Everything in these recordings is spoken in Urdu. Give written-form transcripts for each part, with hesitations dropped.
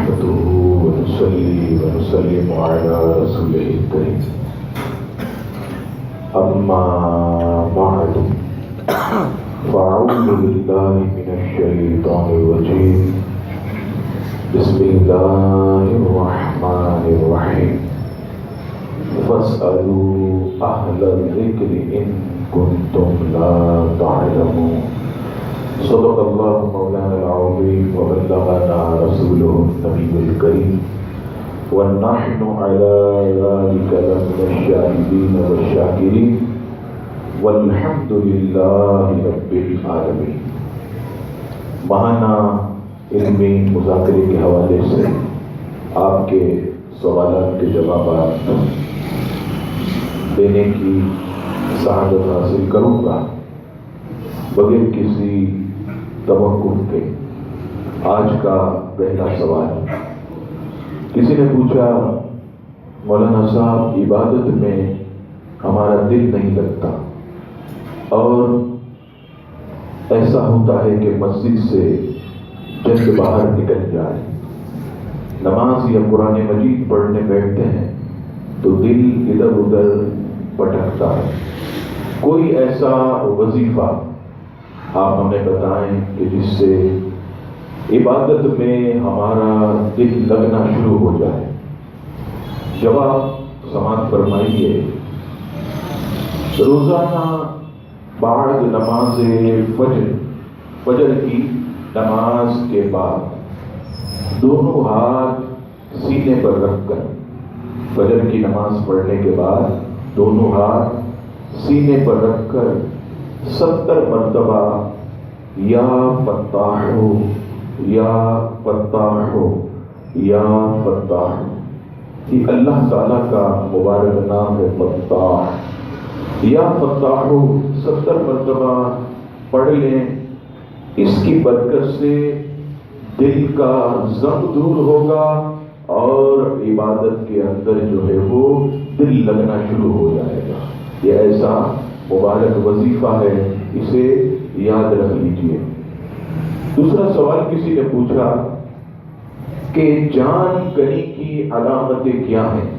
نحمده ونصلي ونسلم على رسوله الكريم أما بعد فأعوذ بالله من الشيطان الرجيم بسم الله الرحمن الرحيم فاسألوا أهل الذكر إن كنتم لا تعلمون صدق الله مولانا العظيم وبلغنا رسوله النبي الكريم ونحن على ذلك لمن الشاهدين والشاكرين والحمد لله رب العالمين. ماہانہ علمی مذاکرے کے حوالے سے آپ کے سوالات کے جوابات دینے کی سعادت حاصل کروں گا بغیر کسی توقف کے. آج کا پہلا سوال، کسی نے پوچھا مولانا صاحب عبادت میں ہمارا دل نہیں لگتا اور ایسا ہوتا ہے کہ مسجد سے جلد باہر نکل جائے، نماز یا قرآن مجید پڑھنے بیٹھتے ہیں تو دل ادھر ادھر بھٹکتا ہے. کوئی ایسا وظیفہ آپ ہمیں بتائیں کہ جس سے عبادت میں ہمارا دل لگنا شروع ہو جائے. جواب سماعت فرمائیے. روزانہ بعد نماز فجر کی نماز کے بعد دونوں ہاتھ سینے پر رکھ کر، فجر کی نماز پڑھنے کے بعد دونوں ہاتھ سینے پر رکھ کر 70 مرتبہ یا فتاح ہو یا فتاح ہو یا فتاح ہو، یہ اللہ تعالیٰ کا مبارک نام ہے فتاح. یا فتاح ہو 70 مرتبہ پڑھ لیں. اس کی برکت سے دل کا ضعف دور ہوگا اور عبادت کے اندر جو ہے وہ دل لگنا شروع ہو جائے گا. یہ ایسا مبارک وظیفہ ہے، اسے یاد رکھ لیجیے. دوسرا سوال کسی نے پوچھا کہ جان کنی کی علامتیں کیا ہیں؟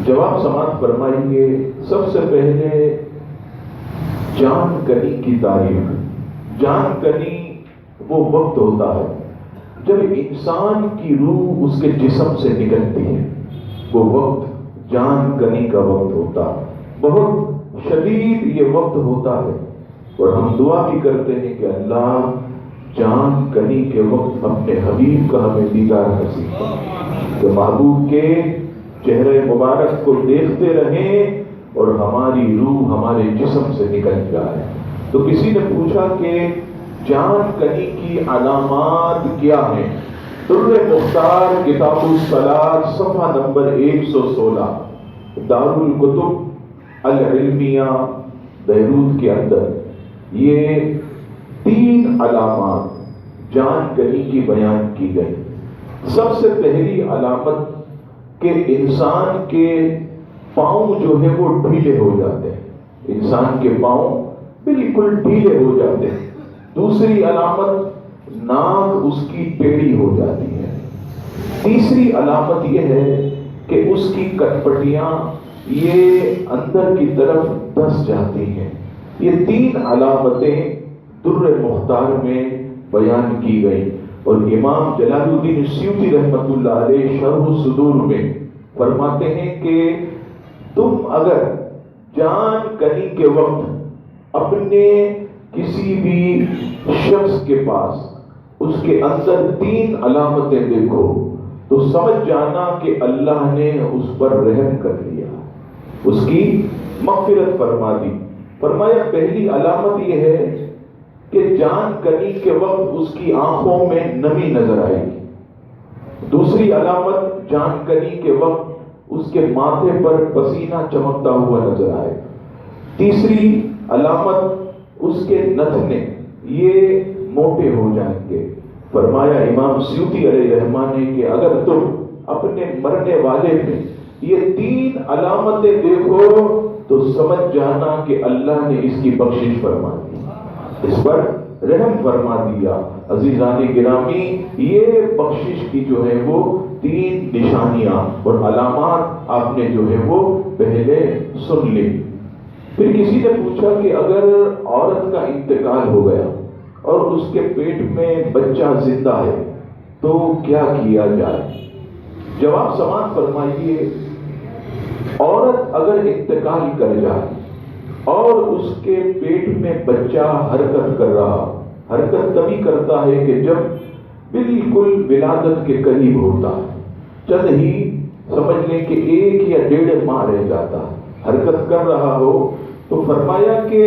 جواب سماعت فرمائیے. سب سے پہلے جان کنی کی تعریف. جان کنی وہ وقت ہوتا ہے جب انسان کی روح اس کے جسم سے نکلتی ہے، وہ وقت جان کنی کا وقت ہوتا ہے. بہت شدید یہ وقت ہوتا ہے اور ہم دعا بھی کرتے ہیں کہ اللہ جان کنی کے وقت اپنے حبیب کا ہمیں دیدار نصیب کرے، کہ محبوب کے چہرے مبارک کو دیکھتے رہیں اور ہماری روح ہمارے جسم سے نکل جائے. تو کسی نے پوچھا کہ جان کنی کی علامات کیا ہیں؟ در مختار کتاب الصلاۃ صفحہ نمبر 116 دارالکتب العلمیہ بیروت کے اندر یہ 3 علامات جان کنی کی بیان کی گئی. سب سے پہلی علامت کہ انسان کے پاؤں جو ہے وہ ڈھیلے ہو جاتے ہیں. انسان کے پاؤں بالکل ڈھیلے ہو جاتے ہیں. دوسری علامت ناک اس کی ٹیڑھی ہو جاتی ہے. تیسری علامت یہ ہے کہ اس کی کٹپٹیاں یہ اندر کی طرف دھس جاتی ہیں. یہ 3 علامتیں در مختار میں بیان کی گئی اور امام جلال الدین سیوطی رحمۃ اللہ علیہ شرح الصدور میں فرماتے ہیں کہ تم اگر جان کنی کے وقت اپنے کسی بھی شخص کے پاس اس کے اندر 3 علامتیں دیکھو تو سمجھ جانا کہ اللہ نے اس پر رحم کر لیا، اس کی مغفرت فرما دی. فرمایا پہلی علامت یہ ہے کہ جان کنی کے وقت اس کی آنکھوں میں نمی نظر آئے گی. دوسری علامت جان کنی کے وقت اس کے ماتھے پر پسینہ چمکتا ہوا نظر آئے گا. تیسری علامت اس کے نتنے یہ موٹے ہو جائیں گے. فرمایا امام سیوطی علیہ رحمٰن نے کہ اگر تم اپنے مرنے والے میں یہ 3 علامتیں دیکھو تو سمجھ جانا کہ اللہ نے اس کی بخشش فرما دی، اس پر رحم فرما دیا۔ عزیزان گرامی، یہ بخشش کی جو ہے وہ 3 نشانیاں اور علامات آپ نے جو ہے وہ پہلے سن لی۔ پھر کسی نے پوچھا کہ اگر عورت کا انتقال ہو گیا اور اس کے پیٹ میں بچہ زندہ ہے تو کیا کیا جائے؟ جواب سماعت فرمائیے، عورت اگر انتقال کر جائے اور اس کے پیٹ میں بچہ حرکت کر رہا، حرکت تبھی کرتا ہے کہ جب بالکل ولادت کے قریب ہوتا ہے، چند ہی سمجھ لیں کہ 1 یا 1.5 ماہ رہ جاتا ہے، حرکت کر رہا ہو، تو فرمایا کہ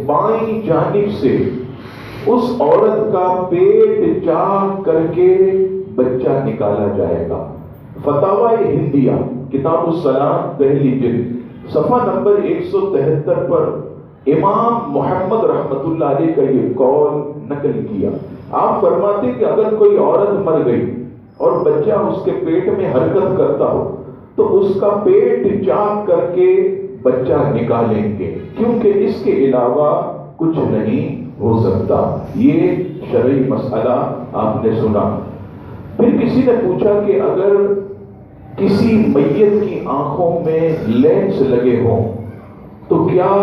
بائیں جانب سے اس عورت کا پیٹ چاک کر کے بچہ نکالا جائے گا۔ فتاوی ہندیہ کتاب الصلاۃ پہلی جلد صفحہ نمبر 173 پر امام محمد رحمت اللہ علیہ کا یہ قول نقل کیا۔ آپ فرماتے کہ اگر کوئی عورت مر گئی اور بچہ اس کے پیٹ میں حرکت کرتا ہو تو اس کا پیٹ چاک کر کے بچہ نکالیں گے، کیونکہ اس کے علاوہ کچھ نہیں ہو سکتا۔ یہ شرعی مسئلہ آپ نے سنا۔ پھر کسی نے پوچھا کہ اگر کسی میت کی آنکھوں میں لینس لگے ہوں تو کیا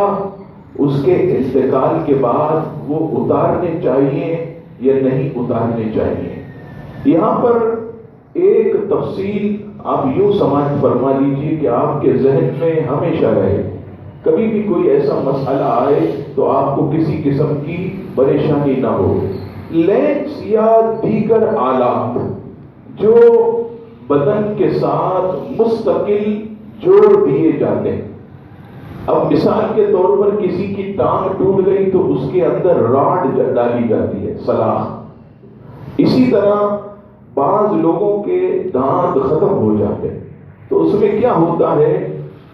اس کے انتقال کے بعد وہ اتارنے چاہیے یا نہیں اتارنے چاہیے؟ یہاں پر ایک تفصیل آپ یوں سماعت فرما لیجیے کہ آپ کے ذہن میں ہمیشہ رہے، کبھی بھی کوئی ایسا مسئلہ آئے تو آپ کو کسی قسم کی پریشانی نہ ہو۔ لینس یا دیگر آلات جو بدن کے ساتھ مستقل جوڑ دیے جاتے ہیں، اب مثال کے طور پر کسی کی ٹانگ ٹوٹ گئی تو اس کے اندر راڈ ڈالی جاتی ہے، سلاخ۔ اسی طرح بعض لوگوں کے دانت ختم ہو جاتے ہیں تو اس میں کیا ہوتا ہے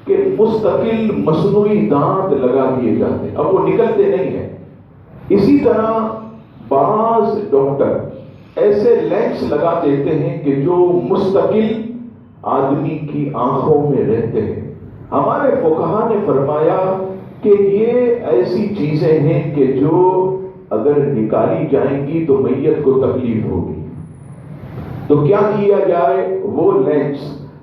کہ مستقل مصنوعی دانت لگا دیے جاتے ہیں، اب وہ نکلتے نہیں ہیں۔ اسی طرح بعض ڈاکٹر ایسے لینس لگا دیتے ہیں کہ جو مستقل آدمی کی آنکھوں میں رہتے ہیں۔ ہمارے فقہا نے فرمایا کہ یہ ایسی چیزیں ہیں کہ جو اگر نکالی جائیں گی تو میت کو تکلیف ہوگی، تو کیا کیا جائے؟ وہ لینس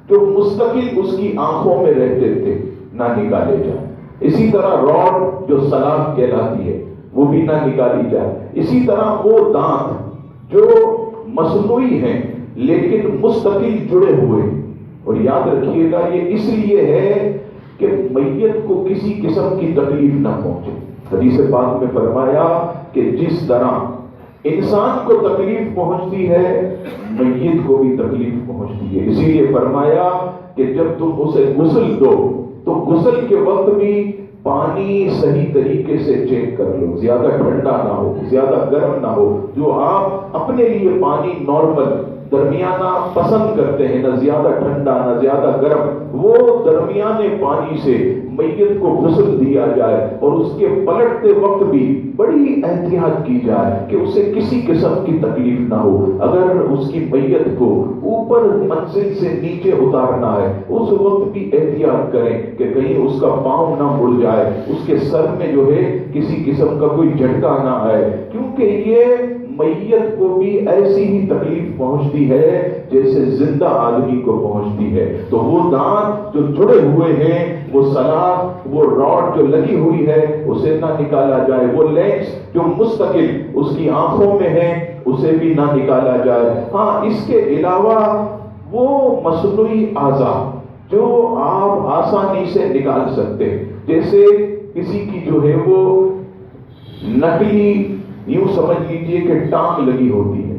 جو مستقل اس کی آنکھوں میں رہتے تھے نہ نکالے جائیں۔ اسی طرح راڈ جو سلاخ کہلاتی ہے وہ بھی نہ نکالی جائے۔ اسی طرح وہ دانت جو مصنوعی ہیں لیکن مستقل جڑے ہوئے، اور یاد رکھیے گا یہ اس لیے ہے کہ میت کو کسی قسم کی تکلیف نہ پہنچے۔ حدیث پاک میں فرمایا کہ جس طرح انسان کو تکلیف پہنچتی ہے میت کو بھی تکلیف پہنچتی ہے، اسی لیے فرمایا کہ جب تم اسے غسل دو تو غسل کے وقت بھی پانی صحیح طریقے سے چیک کر لو، زیادہ ٹھنڈا نہ ہو زیادہ گرم نہ ہو۔ جو آپ اپنے لیے پانی نارمل درمیانہ پسند کرتے ہیں، نہ زیادہ ٹھنڈا نہ زیادہ گرم، وہ درمیانے پانی سے میت کو غسل دیا جائے، اور اس کے پلٹتے وقت بھی بڑی احتیاط کی جائے کہ اسے کسی قسم کی تکلیف نہ ہو۔ اگر اس کی میت کو اوپر منزل سے نیچے اتارنا ہے اس وقت بھی احتیاط کریں کہ کہیں اس کا پاؤں نہ مڑ جائے، اس کے سر میں جو ہے کسی قسم کا کوئی جھٹکا نہ آئے، کیونکہ یہ میت کو بھی ایسی ہی تکلیف پہنچتی ہے جیسے زندہ آدمی کو پہنچتی ہے۔ تو وہ دانت جو جڑے ہوئے ہیں، وہ سلاخ، وہ راڈ جو لگی ہوئی ہے اسے نہ نکالا جائے، وہ لینس جو مستقل اس کی آنکھوں میں ہے اسے بھی نہ نکالا جائے۔ ہاں، اس کے علاوہ وہ مصنوعی اعضاء جو آپ آسانی سے نکال سکتے ہیں، جیسے کسی کی جو ہے وہ نکلی یوں سمجھ لیجئے کہ ٹانگ لگی ہوتی ہے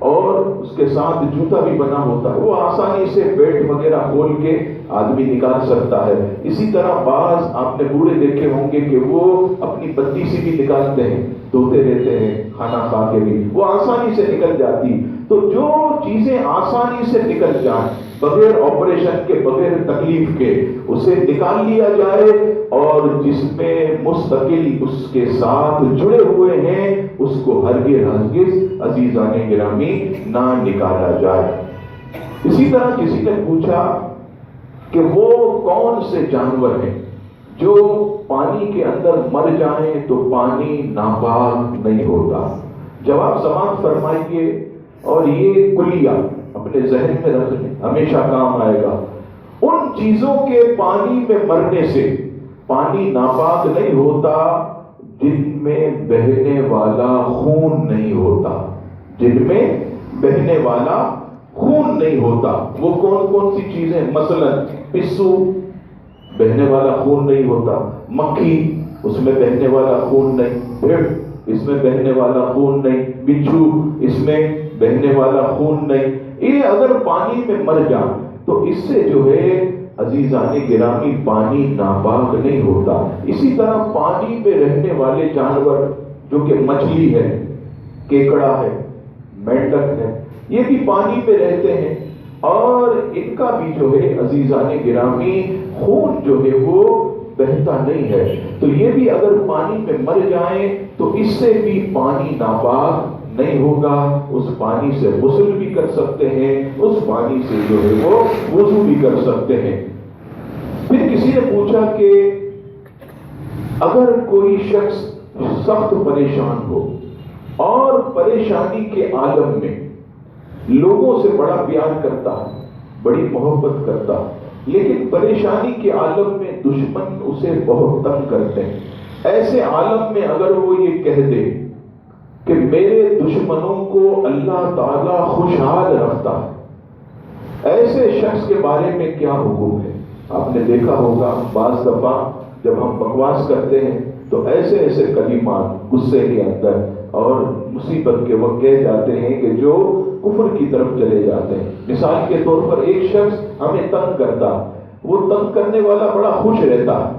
اور اس کے ساتھ جوتا بھی بنا ہوتا ہے، وہ آسانی سے بیلٹ وغیرہ کھول کے آدمی نکال سکتا ہے۔ اسی طرح بعض آپ نے بوڑھے دیکھے ہوں گے کہ وہ اپنی بتی سے بھی نکالتے ہیں، دھوتے رہتے ہیں کھانا کھا کے بھی، وہ آسانی سے نکل جاتی۔ تو جو چیزیں آسانی سے نکل جائیں بغیر آپریشن کے بغیر تکلیف کے اسے نکال لیا جائے، اور جس میں مستقل اس کے ساتھ جڑے ہوئے ہیں اس کو ہرگز عزیزان گرامی نہ نکالا جائے۔ اسی طرح کسی نے پوچھا کہ وہ کون سے جانور ہیں جو پانی کے اندر مر جائیں تو پانی ناپاک نہیں ہوتا۔ جواب سماعت فرمائیے، اور یہ کلیہ اپنے ذہن میں رکھ لیں، ہمیشہ کام آئے گا۔ ان چیزوں کے پانی میں مرنے سے پانی ناپاک نہیں ہوتا جن میں بہنے والا خون نہیں ہوتا، جن میں بہنے والا خون نہیں ہوتا۔ وہ کون کون سی چیزیں؟ مثلا پسو، بہنے والا خون نہیں ہوتا، مکھی، اس میں بہنے والا خون نہیں، بھیڑ، اس میں بہنے والا خون نہیں، بچھو، اس میں بہنے والا خون نہیں۔ یہ اگر پانی میں مر جائیں تو اس سے جو ہے عزیزان گرامی پانی ناپاک نہیں ہوتا۔ اسی طرح پانی میں رہنے والے جانور جو کہ مچھلی ہے، کیکڑا ہے، مینڈک ہے، یہ بھی پانی میں رہتے ہیں، اور ان کا بھی جو ہے عزیزان گرامی خون جو ہے وہ بہتا نہیں ہے۔ تو یہ بھی اگر پانی میں مر جائیں تو اس سے بھی پانی ناپاک نہیں ہوگا، اس پانی سے غسل بھی کر سکتے ہیں، اس پانی سے جو ہے وہ وضو بھی کر سکتے ہیں۔ پھر کسی نے پوچھا کہ اگر کوئی شخص سخت پریشان ہو اور پریشانی کے عالم میں لوگوں سے بڑا پیار کرتا ہے، بڑی محبت کرتا ہے، لیکن پریشانی کے عالم میں دشمن اسے بہت تنگ کرتے ہیں، ایسے عالم میں اگر وہ یہ کہہ دے کہ میرے دشمنوں کو اللہ تعالیٰ خوشحال رکھتا ہے، ایسے شخص کے بارے میں کیا حکم ہے؟ آپ نے دیکھا ہوگا بعض دفعہ جب ہم بکواس کرتے ہیں تو ایسے ایسے کلمات غصے کے اندر اور مصیبت کے وقت کہہ جاتے ہیں کہ جو کفر کی طرف چلے جاتے ہیں۔ مثال کے طور پر ایک شخص ہمیں تنگ کرتا، وہ تنگ کرنے والا بڑا خوش رہتا ہے،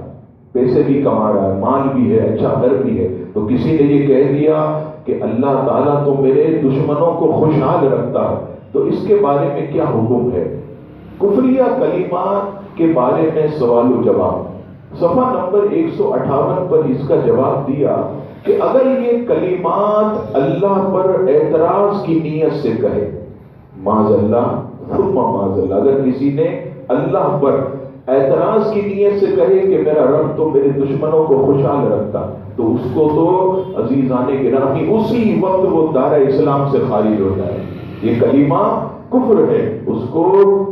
پیسے بھی کما رہا ہے، مال بھی ہے، اچھا گھر بھی ہے، تو کسی نے یہ کہہ دیا کہ اللہ تعالیٰ تو میرے دشمنوں کو خوشحال رکھتا ہے، تو اس کے بارے میں کیا حکم ہے؟ کفریہ کلمات کے بارے میں سوال و جواب، صفحہ نمبر 158 پر اس کا جواب دیا کہ اگر یہ کلمات اللہ پر اعتراض کی نیت سے کہے، معاذ اللہ ثم معاذ اللہ، اگر کسی نے اللہ پر اعتراض کی نیت سے کہے کہ میرا رب تو میرے دشمنوں کو خوشحال رکھتا، تو اس کو تو عزیزان گرامی اسی وقت وہ دار اسلام سے خارج ہو جائے۔ یہ کلمہ کفر ہے، اس کو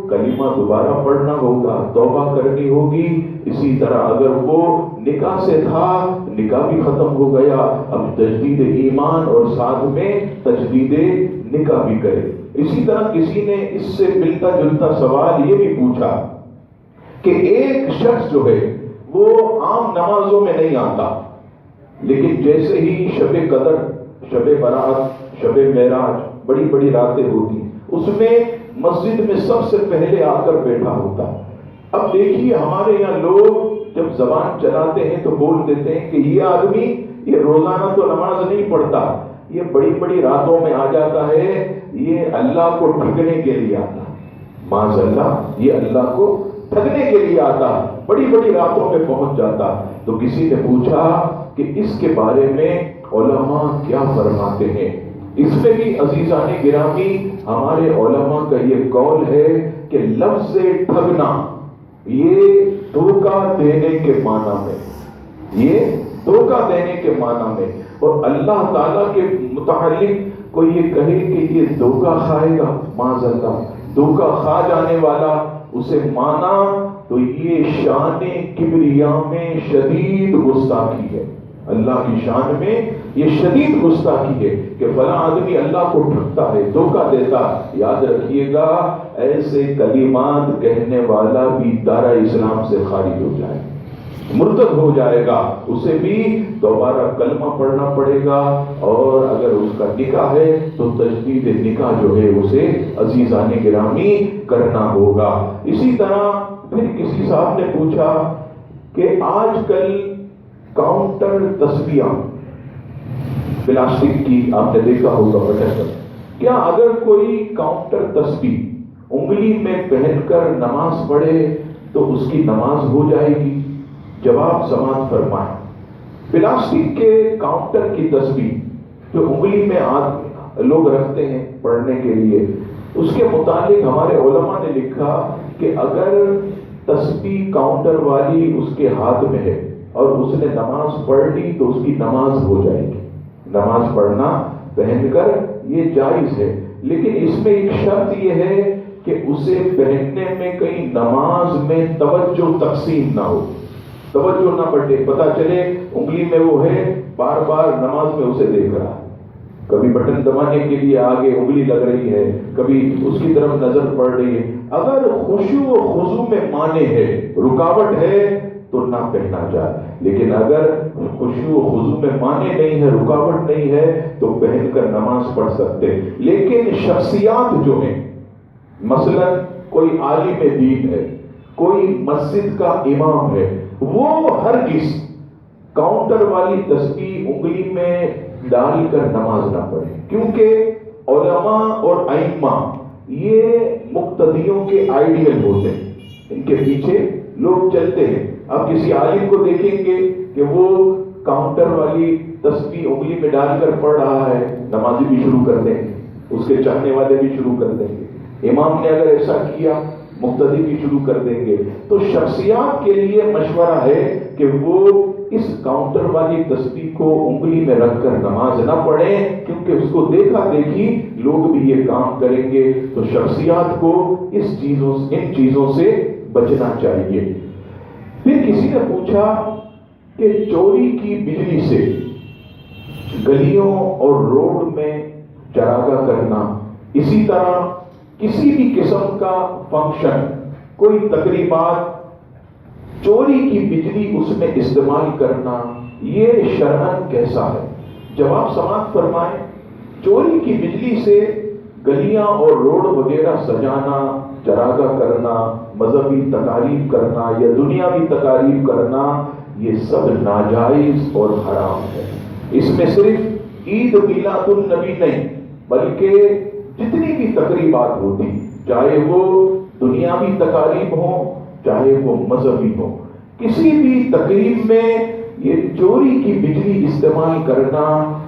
کلمہ دوبارہ پڑھنا ہوگا، توبہ کرنی ہوگی۔ اسی طرح اگر وہ نکاح سے تھا، نکاح بھی ختم ہو گیا، اب تجدید ایمان اور ساتھ میں تجدید نکاح بھی کرے۔ اسی طرح کسی نے اس سے ملتا جلتا سوال یہ بھی پوچھا کہ ایک شخص جو ہے وہ عام نمازوں میں نہیں آتا، لیکن جیسے ہی شب قدر، شب برات، شب معراج، بڑی بڑی راتیں ہوتی، اس میں مسجد میں سب سے پہلے آ کر بیٹھا ہوتا۔ اب دیکھیے ہمارے یہاں لوگ جب زبان چلاتے ہیں تو بول دیتے ہیں کہ یہ آدمی یہ روزانہ تو نماز نہیں پڑھتا، یہ بڑی بڑی راتوں میں آ جاتا ہے، یہ اللہ کو ٹھگنے کے لیے آتا، معاذ اللہ یہ اللہ کو ٹھگنے کے لیے آتا، بڑی بڑی راتوں میں پہنچ جاتا۔ تو کسی نے پوچھا کہ اس کے بارے میں علماء کیا فرماتے ہیں؟ اس میں بھی عزیزان گرامی ہمارے علماء کا یہ قول ہے کہ لفظ ٹھگنا یہ دھوکہ دینے کے معنی میں، یہ دھوکہ دینے کے معنی میں، اور اللہ تعالیٰ کے متعلق کوئی یہ کہے کہ یہ دھوکہ کھائے گا، معاذ اللہ دھوکہ کھا جانے والا، اسے مانا تو یہ شان کبریا میں شدید گستاخی ہے، اللہ کی شان میں یہ شدید گستاخی ہے کہ فلاں آدمی اللہ کو ٹھگتا ہے، دھوکہ دیتا۔ یاد رکھیے گا ایسے کلمات کہنے والا بھی دارہ اسلام سے خارج ہو جائے، مرتد ہو جائے گا، اسے بھی دوبارہ کلمہ پڑھنا پڑے گا، اور اگر اس کا نکاح ہے تو تجدید نکاح جو ہے اسے عزیزان گرامی کرنا ہوگا۔ اسی طرح پھر کسی صاحب نے پوچھا کہ آج کل کاؤنٹر تسبیحاں پلاسٹک کی آپ نے دیکھا ہوگا بٹن، کیا اگر کوئی کاؤنٹر تسبیح انگلی میں پہن کر نماز پڑھے تو اس کی نماز ہو جائے گی؟ جواب سماعت فرمائیں، پلاسٹک کے کاؤنٹر کی تسبیح جو انگلی میں لوگ رکھتے ہیں پڑھنے کے لیے، اس کے متعلق ہمارے علماء نے لکھا کہ اگر تسبیح کاؤنٹر والی اس کے ہاتھ میں ہے اور اس نے نماز پڑھ لی تو اس کی نماز ہو جائے گی. نماز پڑھنا پہن کر یہ جائز ہے، لیکن اس میں ایک شرط یہ ہے کہ اسے پہننے میں کہیں نماز میں توجہ تقسیم نہ ہو، توجہ نہ بٹے. پتا چلے انگلی میں وہ ہے، بار بار نماز میں اسے دیکھ رہا ہے، کبھی بٹن دبانے کے لیے آگے انگلی لگ رہی ہے، کبھی اس کی طرف نظر پڑ رہی ہے. اگر خشوع و خضوع میں مانے ہے، رکاوٹ ہے تو نہ پہنا جائے. لیکن اگر خشوع و خضوع میں مانے نہیں ہے، رکاوٹ نہیں ہے تو پہن کر نماز پڑھ سکتے. لیکن شخصیات جو ہیں، مثلا کوئی عالم دین ہے، کوئی مسجد کا امام ہے، وہ ہرگز کاؤنٹر والی تسبیح انگلی میں ڈال کر نماز نہ پڑھے، کیونکہ علماء اور ائمہ یہ مقتدیوں کے آئیڈیل ہوتے ہیں، ان کے پیچھے لوگ چلتے ہیں. اب کسی عالم کو دیکھیں گے کہ وہ کاؤنٹر والی تسبیح انگلی میں ڈال کر پڑھ رہا ہے، نمازی بھی شروع کر دیں گے، اس کے چاہنے والے بھی شروع کر دیں گے. امام نے اگر ایسا کیا، مقتدی بھی شروع کر دیں گے. تو شخصیات کے لیے مشورہ ہے کہ وہ اس کاؤنٹر والی تسبیح کو انگلی میں رکھ کر نماز نہ پڑھیں، کیونکہ اس کو دیکھا دیکھی لوگ بھی یہ کام کریں گے. تو شخصیات کو ان چیزوں سے بچنا چاہیے. پھر کسی نے پوچھا کہ چوری کی بجلی سے گلیوں اور روڈ میں چراغاں کرنا، اسی طرح کسی بھی قسم کا فنکشن، کوئی تقریبات، چوری کی بجلی اس میں استعمال کرنا، یہ شرعاً کیسا ہے؟ جواب سماعت فرمائیں. چوری کی بجلی سے گلیاں اور روڈ وغیرہ سجانا، چراغاں کرنا، مذہبی تقاریب کرنا یا دنیاوی تقاریب کرنا، یہ سب ناجائز اور حرام ہے. اس میں صرف عید میلاد النبی نہیں، بلکہ جتنی بھی تقریبات ہوتی، چاہے وہ دنیاوی تقاریب ہوں چاہے وہ مذہبی ہوں، کسی بھی تقریب میں یہ چوری کی بجلی استعمال کرنا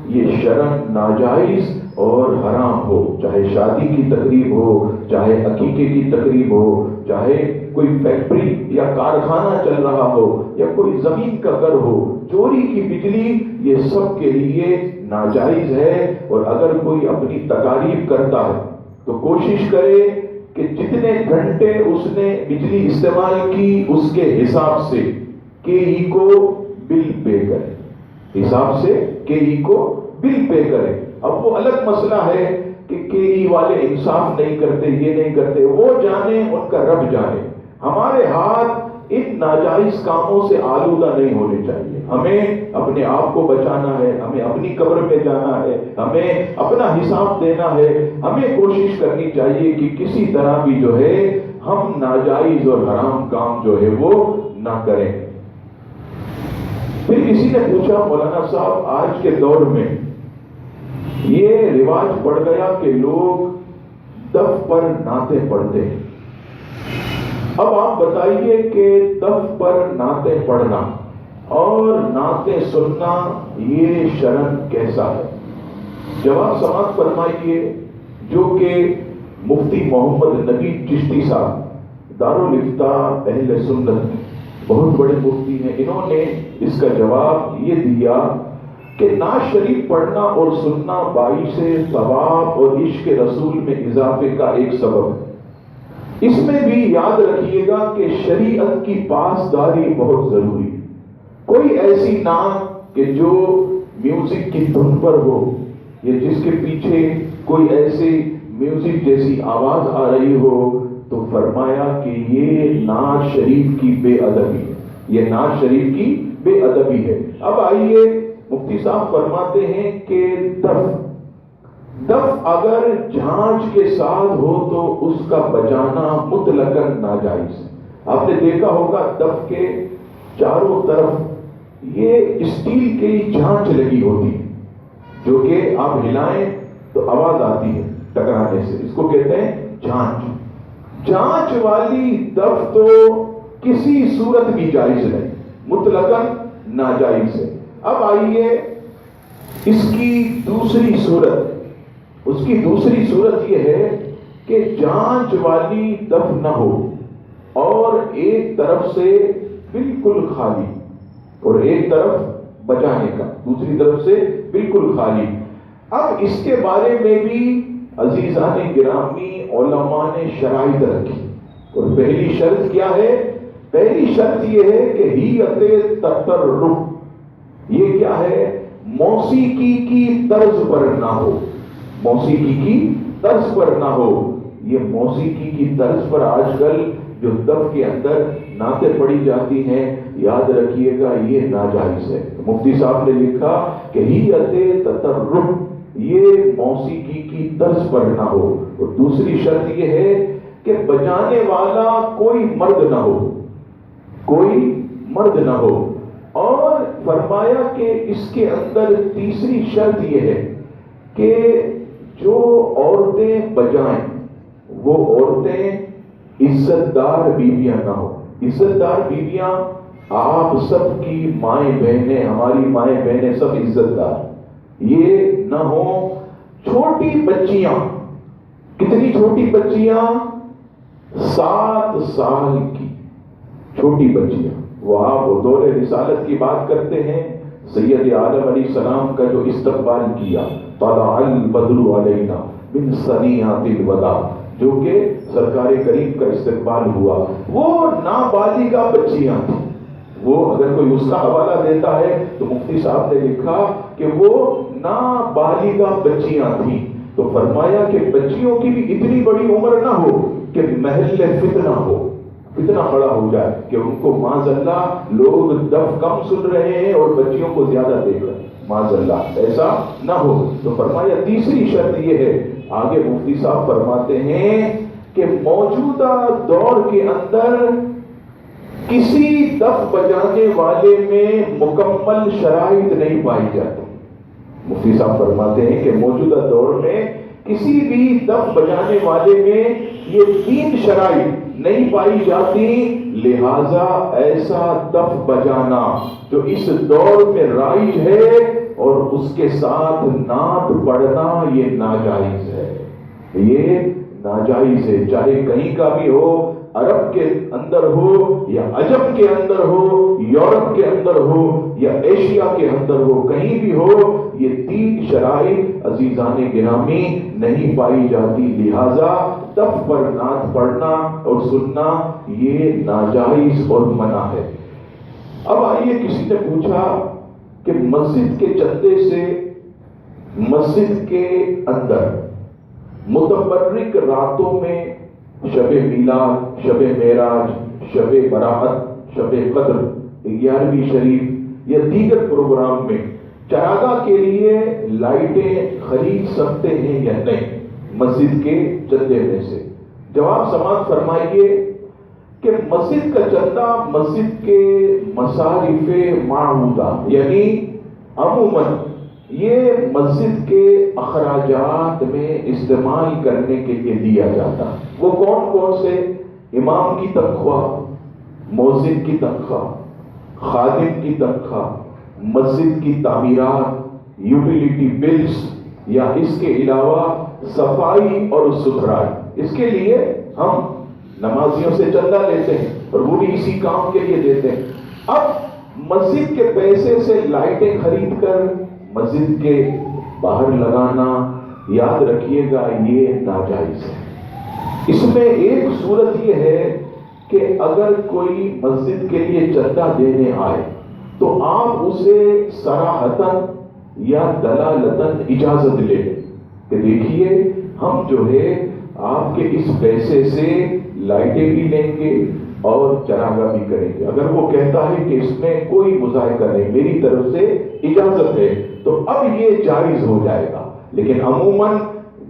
یہ شرعاً ناجائز اور حرام ہو. چاہے شادی کی تقریب ہو، چاہے عقیقے کی تقریب ہو، چاہے کوئی فیکٹری یا کارخانہ چل رہا ہو یا کوئی زمین کا گھر ہو، چوری کی بجلی یہ سب کے لیے ناجائز ہے. اور اگر کوئی اپنی تقاریب کرتا ہے تو کوشش کرے کہ جتنے گھنٹے اس نے بجلی استعمال کی اس کے حساب سے کے ای کو بل پے کرے، حساب سے کے ای کو بل پے کرے. اب وہ الگ مسئلہ ہے کہ کے ای والے انصاف نہیں کرتے، یہ نہیں کرتے، وہ جانے، ان کا رب جانے. ہمارے ہاتھ ان ناجائز کاموں سے آلودہ نہیں ہونے چاہیے. ہمیں اپنے آپ کو بچانا ہے، ہمیں اپنی قبر میں جانا ہے، ہمیں اپنا حساب دینا ہے. ہمیں کوشش کرنی چاہیے کہ کسی طرح بھی جو ہے ہم ناجائز اور حرام کام جو ہے وہ نہ کریں. پھر کسی نے پوچھا مولانا صاحب آج کے دور میں یہ رواج پڑ گیا کہ لوگ دف پر نعتیں پڑھتے ہیں. اب آپ بتائیے کہ دف پر نعتیں پڑھنا اور نعتیں سننا یہ شرعاً کیسا ہے؟ جواب سماعت فرمائیے. جو کہ مفتی محمد نبی چشتی صاحب دارالافتاء اہل سنت بہت بڑے مفتی ہیں، انہوں نے اس کا جواب یہ دیا کہ نعت شریف پڑھنا اور سننا باعث ثواب اور عشق رسول میں اضافے کا ایک سبب ہے. اس میں بھی یاد رکھیے گا کہ شریعت کی پاسداری بہت ضروری ہے. کوئی ایسی نعت کہ جو میوزک کی دھن پر ہو یا جس کے پیچھے کوئی ایسی میوزک جیسی آواز آ رہی ہو تو فرمایا کہ یہ نعت شریف کی بے ادبی ہے، یہ نعت شریف کی بے ادبی ہے. اب آئیے مفتی صاحب فرماتے ہیں کہ دف اگر جھانچ کے ساتھ ہو تو اس کا بجانا مطلقاً ناجائز ہے. آپ نے دیکھا ہوگا دف کے چاروں طرف یہ اسٹیل کی جھانچ لگی ہوتی ہے جو کہ آپ ہلائیں تو آواز آتی ہے ٹکرانے سے، اس کو کہتے ہیں جھانچ. جھانچ والی دف تو کسی صورت بھی جائز نہیں، مطلقاً ناجائز ہے. اب آئیے اس کی دوسری صورت یہ ہے کہ جھانچ والی دف نہ ہو اور ایک طرف سے بالکل خالی اور ایک طرف بجانے کا، دوسری طرف سے بالکل خالی۔ اب اس کے بارے میں بھی عزیزان گرامی علماء نے شرائط رکھی، اور پہلی شرط کیا ہے؟ پہلی شرط یہ ہے کہ ہیئت تطرف، یہ کیا ہے؟ موسیقی کی طرز پر نہ ہو، موسیقی کی طرز پر نہ ہو۔ یہ موسیقی کی طرز پر آج کل جو دف کے اندر نعتیں پڑھی جاتی ہیں، یاد رکھیے گا یہ ناجائز ہے۔ مفتی صاحب نے لکھا کہ ہیئت تطرف، یہ موسیقی کی طرز پر نہ ہو۔ اور دوسری شرط یہ ہے کہ بجانے والا کوئی مرد نہ ہو، کوئی مرد نہ ہو۔ اور فرمایا کہ اس کے اندر تیسری شرط یہ ہے کہ جو عورتیں بجائیں وہ عورتیں عزت دار بیویاں نہ ہو۔ عزت دار بیویاں آپ سب کی مائیں بہنیں، ہماری مائیں بہنیں سب عزت دار، یہ نہ ہو۔ چھوٹی بچیاں، کتنی چھوٹی بچیاں؟ 7 سال کی چھوٹی بچیاں۔ وہ آپ دور رسالت کی بات کرتے ہیں، سید عالم علیہ السلام کا جو استقبال کیا، طلع البدر علینا من ثنیات الوداع، جو کہ سرکار کریم کا استقبال ہوا، وہ نابالغہ بچیاں تھیں۔ وہ اگر کوئی اس کا حوالہ دیتا ہے تو مفتی صاحب نے لکھا کہ وہ نابالغہ بچیاں تھیں۔ تو فرمایا کہ بچیوں کی بھی اتنی بڑی عمر نہ ہو کہ محل فتنہ ہو، فتنہ کھڑا ہو جائے کہ ان کو معاذ اللہ لوگ دف کم سن رہے ہیں اور بچیوں کو زیادہ دیکھ رہے ہیں، معاذ اللہ ایسا نہ ہو۔ تو فرمایا تیسری شرط یہ ہے، آگے مفتی صاحب فرماتے ہیں کہ موجودہ دور کے اندر کسی دف بجانے والے میں مکمل شرائط نہیں پائی جاتی۔ مفتی صاحب فرماتے ہیں کہ موجودہ دور میں کسی بھی دف بجانے والے میں یہ 3 شرائط نہیں پائی جاتی، لہذا ایسا دف بجانا جو اس دور میں رائج ہے اور اس کے ساتھ نعت پڑھنا یہ ناجائز ہے، یہ ناجائز ہے، چاہے کہیں کا بھی ہو، عرب کے اندر ہو یا عجم کے اندر ہو، یورپ کے اندر ہو یا ایشیا کے اندر ہو، کہیں بھی ہو، یہ 3 شرائط عزیزان گرامی نہیں پائی جاتی، لہذا دف پر نعت پڑھنا اور سننا یہ ناجائز اور منع ہے۔ اب آئیے، کسی نے پوچھا کہ مسجد کے چندے سے مسجد کے اندر متبرک راتوں میں شب میلاد، شب معراج، شب براءت، شب قدر، 11ویں شریف یا دیگر پروگرام میں چراغاہ کے لیے لائٹیں خرید سکتے ہیں یا نہیں مسجد کے چندے میں سے؟ جواب سماعت فرمائیے کہ مسجد کا چندہ مسجد کے مصارف معہودہ، یعنی عموماً یہ مسجد کے اخراجات میں استعمال کرنے کے لیے دیا جاتا ہے۔ وہ کون کون سے؟ امام کی تنخواہ، مؤذن کی تنخواہ، خادم کی تنخواہ، مسجد کی تعمیرات، یوٹیلیٹی بلز، یا اس کے علاوہ صفائی اور ستھرائی، اس کے لیے ہم نمازیوں سے چندہ لیتے ہیں اور وہ بھی اسی کام کے لیے دیتے ہیں۔ اب مسجد کے پیسے سے لائٹیں خرید کر مسجد کے باہر لگانا، یاد رکھیے گا یہ ناجائز ہے۔ اس میں ایک صورت یہ ہے کہ اگر کوئی مسجد کے لیے چندہ دینے آئے تو آپ اسے صراحتاً یا دلالتاً اجازت لیں کہ دیکھیے ہم جو ہے آپ کے اس پیسے سے لائٹیں بھی لیں گے اور چراغاہ بھی کریں گے۔ اگر وہ کہتا ہے کہ اس میں کوئی مذائقہ نہیں، میری طرف سے اجازت ہے، تو اب یہ جائز ہو جائے گا۔ لیکن عموماً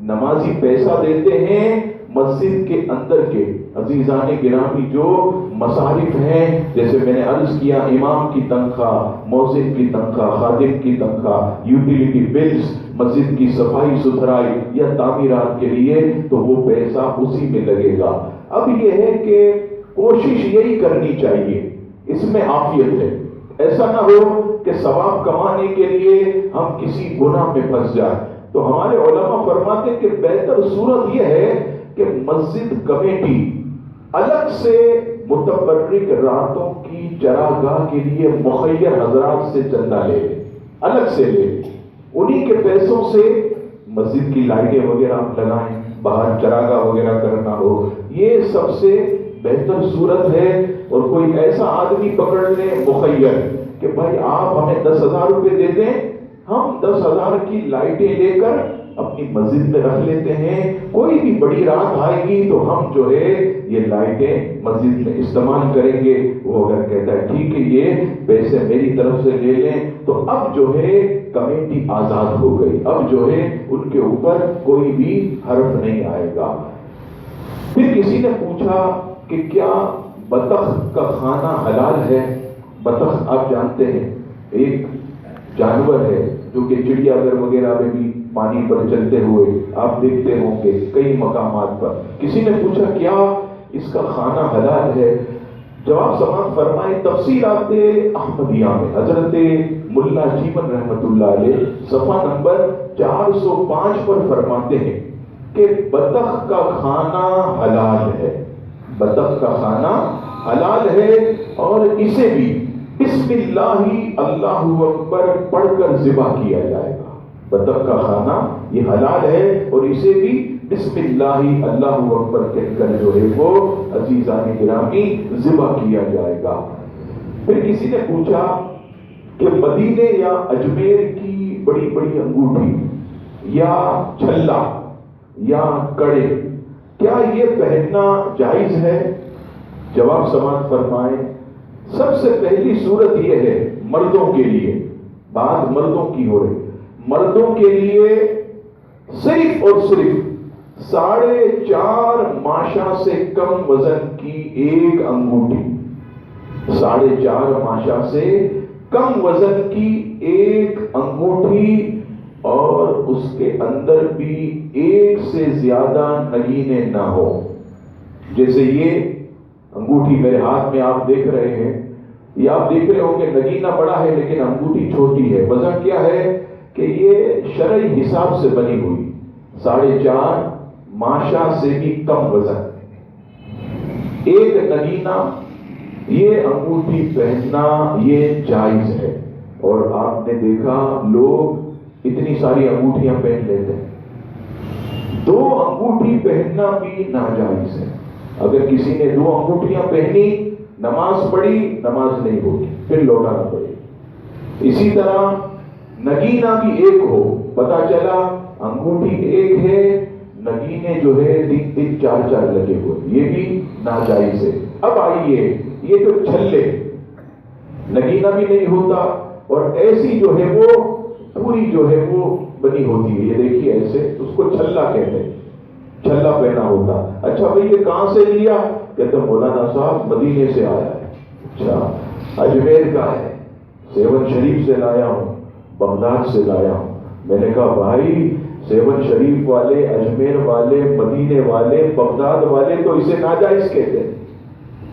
نمازی پیسہ دیتے ہیں مسجد کے اندر کے عزیزان گرامی جو مصارف ہیں، جیسے میں نے عرض کیا، امام کی تنخواہ، مؤذن کی تنخواہ، خادم کی تنخواہ، یوٹیلیٹی بلز، مسجد کی صفائی ستھرائی یا تعمیرات کے لیے، تو وہ پیسہ اسی میں لگے گا۔ اب یہ ہے کہ کوشش یہی کرنی چاہیے، اس میں عافیت ہے، ایسا نہ ہو کہ ثواب کمانے کے لیے ہم کسی گناہ میں پھنس جائیں۔ تو ہمارے علماء فرماتے کہ بہتر صورت یہ ہے کہ مسجد کمیٹی الگ سے متبرک راتوں کی چراگاہ کے لیے مخیر حضرات سے چندہ لے لیں، الگ سے لے لیں، انہی کے پیسوں سے مسجد کی لائٹیں وغیرہ لگائیں، باہر چراگاہ وغیرہ کرنا ہو، یہ سب سے بہتر صورت ہے۔ اور کوئی ایسا آدمی پکڑ لیں مخیر کہ بھائی آپ ہمیں 10,000 روپے دے دیں، ہم 10,000 کی لائٹیں لے کر اپنی مسجد میں رکھ لیتے ہیں، کوئی بھی بڑی رات آئے گی تو ہم جو ہے یہ لائٹیں مسجد میں استعمال کریں گے۔ وہ اگر کہتا ہے ٹھیک ہے یہ پیسے میری طرف سے لے لیں، تو اب جو ہے کمیٹی آزاد ہو گئی، اب جو ہے ان کے اوپر کوئی بھی حرف نہیں آئے گا۔ پھر کسی نے پوچھا کہ کیا بطخ کا کھانا حلال ہے؟ بطخ آپ جانتے ہیں ایک جانور ہے جو کہ چڑیا گھر وغیرہ میں بھی پانی پر چلتے ہوئے آپ دیکھتے ہوں گے کئی مقامات پر۔ کسی نے پوچھا کیا اس کا کھانا حلال ہے؟ جواب سماعت فرمائے تفسیرات احمدیہ میں حضرت ملا جیون رحمت اللہ علیہ صفحہ نمبر 405 پر فرماتے ہیں کہ بطخ کا کھانا حلال ہے، بطخ کا کھانا حلال ہے، اور اسے بھی بسم اللہ اللہ اکبر پڑھ کر ذبح کیا جائے گا۔ بطخ کا کھانا یہ حلال ہے اور اسے بھی بسم اللہ اللہ اکبر کہہ کر جو ہے وہ عزیزان گرامی ذبح کیا جائے گا۔ پھر کسی نے پوچھا کہ مدینے یا اجمیر کی بڑی بڑی انگوٹھی یا چھلا یا کڑے کیا یہ پہننا جائز ہے؟ جواب سماعت فرمائیں سب سے پہلی صورت یہ ہے مردوں کے لیے، بات مردوں کی ہو رہی، مردوں کے لیے صرف اور صرف 4.5 ماشا سے کم وزن کی ایک انگوٹھی، 4.5 ماشا سے کم وزن کی ایک انگوٹھی، اور اس کے اندر بھی ایک سے زیادہ نگینے نہ ہو۔ جیسے یہ انگوٹھی میرے ہاتھ میں آپ دیکھ رہے ہیں، یہ آپ دیکھ رہے ہوں کہ نگینہ بڑا ہے لیکن انگوٹھی چھوٹی ہے۔ وزن کیا ہے کہ یہ شرعی حساب سے بنی ہوئی 4.5 ماشا سے بھی کم وزن ایک نگینہ، یہ انگوٹھی پہننا یہ جائز ہے۔ اور آپ نے دیکھا لوگ اتنی ساری انگوٹھیاں پہن لیتے ہیں، 2 انگوٹھی پہننا بھی ناجائز ہے۔ اگر کسی نے 2 انگوٹھیاں پہنی، نماز پڑھی، نماز نہیں ہوگی، پھر لوٹانا پڑے گی۔ اسی طرح نگینہ بھی ایک ہو، پتا چلا انگوٹھی ایک ہے، نگینے جو ہے 3 4 لگے ہوئے، یہ بھی ناجائز ہے۔ اب آئیے یہ جو چھلے، نگینہ بھی نہیں ہوتا اور ایسی جو ہے وہ پوری جو ہے وہ بنی ہوتی ہے، یہ دیکھیے ایسے، اس کو چھلا کہتے ہیں، چھلا پہنا ہوتا۔ اچھا بھئی یہ کہاں سے لیا؟ کہتے مولانا صاحب مدینے سے آیا ہے۔ اچھا اجمیر کا ہے، 7 شریف سے لایا ہوں، بغداد سے لایا ہوں۔ میں نے کہا بھائی 7 شریف والے، اجمیر والے، مدینے والے، بغداد والے تو اسے ناجائز کہتے ہیں،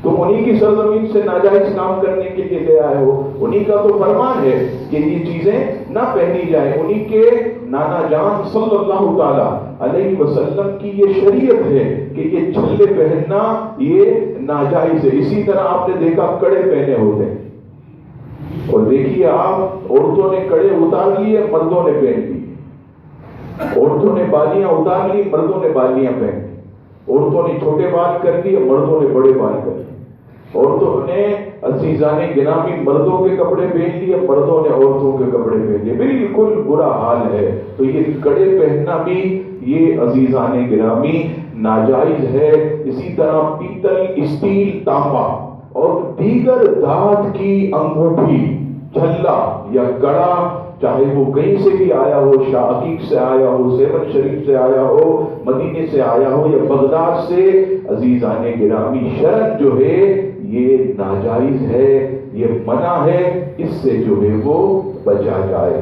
تم انہی کی سرزمین سے ناجائز کام کرنے کے لیے لے آئے ہو۔ انہی کا تو فرمان ہے کہ یہ چیزیں نہ پہنی جائیں، انہی کے نانا جان صلی اللہ تعالی علیہ وسلم کی یہ شریعت ہے کہ یہ چھلے پہننا یہ ناجائز ہے۔ اسی طرح آپ نے دیکھا کڑے پہنے ہوتے ہیں، اور دیکھیے آپ عورتوں نے کڑے اتار لیے، مردوں نے پہن لیے، عورتوں نے بالیاں اتار لی، مردوں نے بالیاں پہن لی، عورتوں نے چھوٹے بال کر لیے، مردوں نے بڑے بال کر لیے، عورتوں نے عزیزان گرامی مردوں کے کپڑے پہن لیے، مردوں نے عورتوں کے کپڑے پہن لیے، بالکل برا حال ہے۔ تو یہ کڑے پہننا بھی یہ عزیزان گرامی ناجائز ہے۔ اسی طرح پیتل، اسٹیل، تانبا اور دیگر دھات کی انگوٹھی، چھلا یا کڑا، چاہے وہ کہیں سے بھی آیا ہو، شاہ عقیق سے آیا ہو، 7 شریف سے آیا ہو، مدینے سے آیا ہو یا بغداد سے، عزیزان گرامی شرط جو ہے یہ ناجائز ہے، یہ منع ہے، اس سے جو ہے وہ بچا جائے۔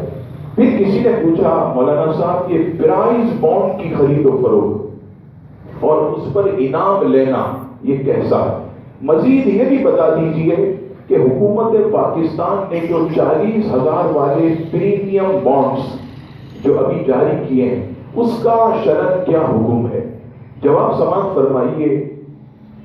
پھر کسی نے پوچھا مولانا صاحب یہ پرائز بانڈ کی خرید و فروخت اور اس پر انعام لینا یہ کیسا ہے؟ مزید یہ بھی بتا دیجئے کہ حکومت پاکستان نے جو 40,000 والے پریمیم بانڈز جو ابھی جاری کیے ہیں اس کا شرعاً کیا حکم ہے؟ جواب سماعت فرمائیے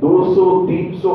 200, 300,